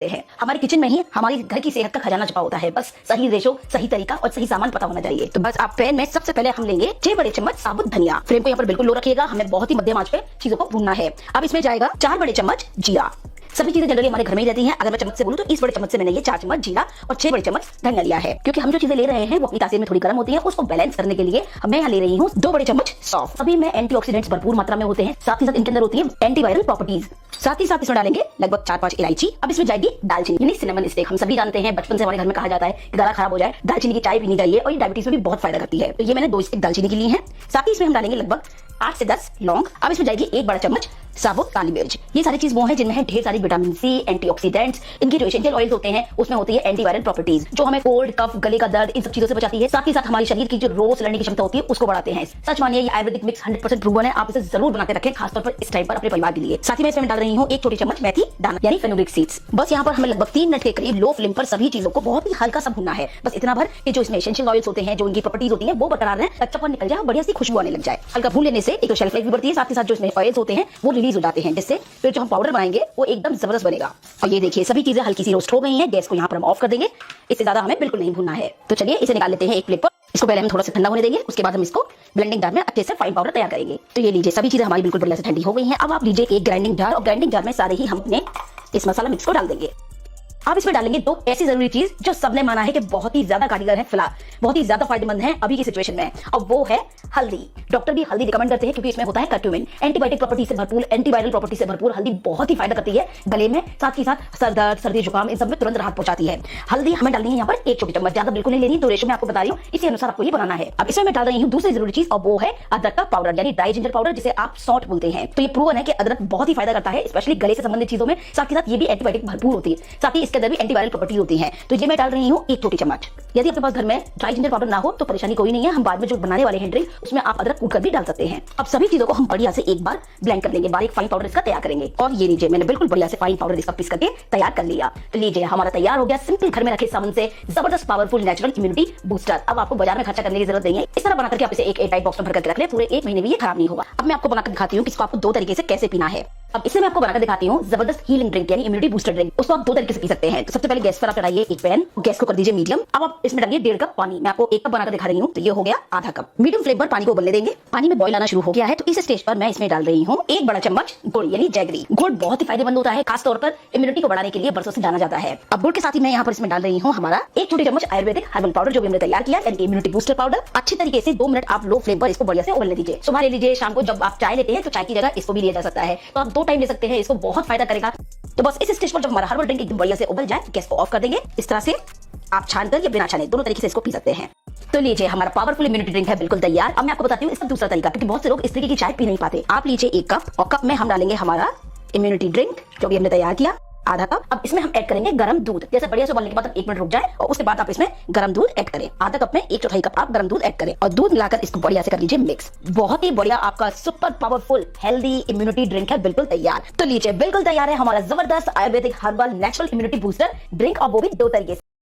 हैं। हमारे किचन में ही हमारी घर की सेहत का खजाना छुपा होता है। बस सही रेशो, सही तरीका और सही सामान पता होना चाहिए। तो बस आप पैन में सबसे पहले हम लेंगे 6 बड़े चम्मच साबुत धनिया। फ्लेम को यहाँ पर बिल्कुल लो रखिएगा, हमें बहुत ही मध्यम आंच पे चीजों को भूनना है। अब इसमें जाएगा 4 बड़े चम्मच जीरा। सभी चीजें जनरली हमारे घर में ही रहती हैं। अगर मैं चम्मच से बोलूं तो इस बड़े चम्मच से मैंने ये 4 चम्मच जीरा और 6 बड़े चम्मच धनिया लिया है, क्योंकि हम जो चीजें ले रहे हैं वो अपनी तासीर में थोड़ी गर्म होती है। उसको बैलेंस करने के लिए मैं यहाँ ले रही हूँ 2 बड़े चम्मच सौंफ। अभी में एंटीऑक्सीडेंट्स भरपूर मात्रा में होते हैं, साथ ही साथ इनके अंदर होती है एंटीवायरल प्रॉपर्टीज। साथ ही साथ इसमें डालेंगे लगभग 4-5 इलायची। अब इसमें जाएगी दालचीनी यानी सिनेमन स्टिक। हम सभी जानते हैं, बचपन से हमारे घर में कहा जाता है कि गला खराब हो जाए दालचीनी की चाय पीनी चाहिए और ये डायबिटीज में भी बहुत फायदा करती है। तो ये मैंने 2 स्टिक दालचीनी की ली है। साथ ही इसमें हम डालेंगे लगभग 8 से 10 लौंग। अब इसमें जाएगी 1 बड़ा चम्मच साबुत काली मिर्च। ये सारी चीज वो है जिनमें है ढेर सारी विटामिन सी, एंटीऑक्सीडेंट्स, इनकी जो एसेंशियल ऑयल्स होते हैं उसमें होती है एंटीवायरल प्रॉपर्टीज, जो हमें कोल्ड, कफ, गले का दर्द इन सब चीजों से बचाती है। साथ ही साथ हमारे शरीर की जो रोग लड़ने की क्षमता होती है उसको बढ़ाते हैं। सच मानिए ये आयुर्वेदिक मिक्स 100% प्रूवन है। आप इसे जरूर बना के रखें, खासतौर पर इस टाइम पर अपने परिवार के लिए। साथ ही मैं इसमें डाल रही हूँ 1 छोटी चम्मच मेथी दाना यानी फेनुग्रीक सीड्स। बस यहाँ पर हमें लगभग 3 मिनट के करीब लो फ्लेम पर सभी चीजों को बहुत ही हल्का सा भूनना है। बस इतना भर कि जो इसमें एसेंशियल ऑयल्स होते हैं, जो इनकी प्रॉपर्टीज होती है वो बरकरार रहे, कच्चापन निकल जाए, बढ़िया सी खुशबू आने लग जाए। हल्का भून लेने से एक तो शेल्फ लाइफ भी बढ़ती है, साथ ही साथ जो इसमें ऑयल्स होते हैं वो रिलीज हो जाते हैं, जिससे फिर जो हम पाउडर बनाएंगे वो एकदम जबरदस्त बनेगा। और ये देखिए सभी चीजें हल्की सी रोस्ट हो गई हैं। गैस को यहाँ पर हम ऑफ कर देंगे, इससे ज्यादा हमें बिल्कुल नहीं भूनना है। तो चलिए इसे निकाल लेते हैं एक प्लेट पर। इसको पहले हम थोड़ा सा ठंडा होने देंगे, उसके बाद हम इसको ब्लेंडिंग जार में अच्छे से फाइन पाउडर तैयार करेंगे। तो ये लीजिए सभी चीजें हमारी बिल्कुल बढ़िया से ठंडी हो गई हैं। अब आप लीजिए एक ग्राइंडिंग जार, और ग्राइंडिंग जार में सारे ही हमने इस मसाला मिक्स को डाल देंगे। आप इसमें डालेंगे 2 ऐसी जरूरी चीज जो सबने माना है कि बहुत ही ज्यादा कारगर है, फिलहाल बहुत ही ज्यादा फायदेमंद है अभी की सिचुएशन में, और वो है हल्दी। डॉक्टर भी हल्दी रिकमेंड करते हैं क्योंकि इसमें होता है कर्क्यूमिन, एंटीबायोटिक प्रॉपर्टी से भरपूर, एंटीवायरल प्रॉपर्टी से भरपूर। हल्दी बहुत ही फायदा करती है गले में, साथ ही साथ सर दर्द, सर्दी, जुकाम इन सब में तुरंत राहत पहुंचाती है। हल्दी हमें डालनी है यहाँ पर 1 छोटी चम्मच, ज्यादा बिल्कुल नहीं लेनी। तो रेशो में आपको बता रही हूँ, इसी अनुसार आपको ये बनाना है। अब इसमें मैं डाल रही हूँ दूसरी जरूरी चीज, और वो है अदरक का पाउडर यानी ड्राई जिंजर पाउडर, जिसे आप सौंठ बोलते हैं। तो ये प्रूवन है कि अदरक बहुत ही फायदा करता है, स्पेशली गले से संबंधित चीजों में। साथ ही साथ ये भी एंटीबायोटिक भरपूर होती है, साथ ही इसके अंदर भी एंटीवायरल प्रॉपर्टी होती है। तो ये मैं डाल रही हूँ 1 छोटी चम्मच। यदि आपके पास घर में ड्राई जिंजर पाउडर ना हो तो परेशानी कोई नहीं है, हम बाद में जो बनाने वाले हैं ड्रिंक उसमें आप अदरक कूट कर भी डाल सकते हैं। अब सभी चीजों को हम बढ़िया से एक बार ब्लेंड कर लेंगे, बारीक फाइन पाउडर इसका तैयार करेंगे। और ये लीजिए मैंने बिल्कुल बढ़िया से फाइन पाउडर इसका पीस करके तैयार कर लिया। तो लीजिए हमारा तैयार हो गया सिंपल घर में रखे सामान से जबरदस्त पावरफुल नेचुरल इम्यूनिटी बूस्टर। अब आपको बाजार में खर्चा करने की जरूरत नहीं है। इस तरह बनाकर के आप इसे एक एयरटाइट बॉक्स में भर करके रख ले, पूरे 1 महीने भी ये खराब नहीं होगा। अब मैं आपको बनाकर दिखाती हूँ कि इसको आपको 2 तरीके से कैसे पीना है। अब इसे मैं आपको बनाकर दिखाती हूँ जबरदस्त हीलिंग ड्रिंक यानी इम्यूनिटी बूस्टर ड्रिंक। उसको आप 2 तरीके से पी सकते हैं। तो सबसे पहले गैस पर आप चढ़ाइए एक पैन, गैस को कर दीजिए मीडियम। अब आप इसमें डालिए 1.5 कप पानी। मैं आपको 1 कप बनाकर दिखा रही हूँ, तो ये हो गया आधा कप। मीडियम फ्लेम पर पानी को उबलने देंगे। पानी में बॉईल आना शुरू हो गया है, तो इस स्टेज पर मैं इसमें डाल रही हूँ 1 बड़ा चम्मच गुड़ यानी जैगरी। गुड़ बहुत ही फायदेमंद होता है, खासतौर पर इम्यूनिटी को बढ़ाने के लिए बरसों से जाना जाता है। अब गुड़ के साथ ही मैं यहाँ पर इसमें डाल रही हूँ हमारा 1 छोटी चम्मच आयुर्वेदिक हर्बल पाउडर, जो भी हमने तैयार किया यानी इम्यूनिटी बूस्टर पाउडर। अच्छी तरीके से 2 मिनट आप लो फ्लेम पर इसको बढ़िया से उबलने दीजिए। सुबह ले लीजिए, शाम को जब आप चाय लेते हैं तो चाय की जगह इसको भी लिया जा सकता है। तो आप 2 टाइम ले सकते हैं, इसको बहुत फायदा करेगा। तो बस इस स्टेज पर जब हमारा हर्बल ड्रिंक एकदम बढ़िया से उबल जाए, गैस को ऑफ कर देंगे। इस तरह से आप छानकर या बिना छाने दोनों तरीके से इसको पी सकते हैं। तो लीजिए हमारा पावरफुल इम्यूनिटी ड्रिंक है बिल्कुल तैयार। अब मैं आपको बताती हूँ इसका दूसरा तरीका, क्योंकि बहुत से लोग इस तरीके की चाय पी नहीं पाते। आप लीजिए 1 कप, और कप में हम डालेंगे हमारा इम्यूनिटी ड्रिंक जो भी हमने तैयार किया, आधा कप। अब इसमें हम ऐड करेंगे गर्म दूध। जैसे बढ़िया से उबलने के बाद 1 मिनट रुक जाए और उसके बाद आप इसमें गर्म दूध ऐड करें। आधा कप में 1/4 कप आप गर्म दूध ऐड करें और दूध मिलाकर इसको बढ़िया से कर लीजिए मिक्स। बहुत ही बढ़िया आपका super powerful healthy immunity drink है बिल्कुल तैयार। तो लीजिए बिल्कुल तैयार है हमारा जबरदस्त Ayurvedic herbal natural immunity booster drink, और वो भी 2 तरीके से।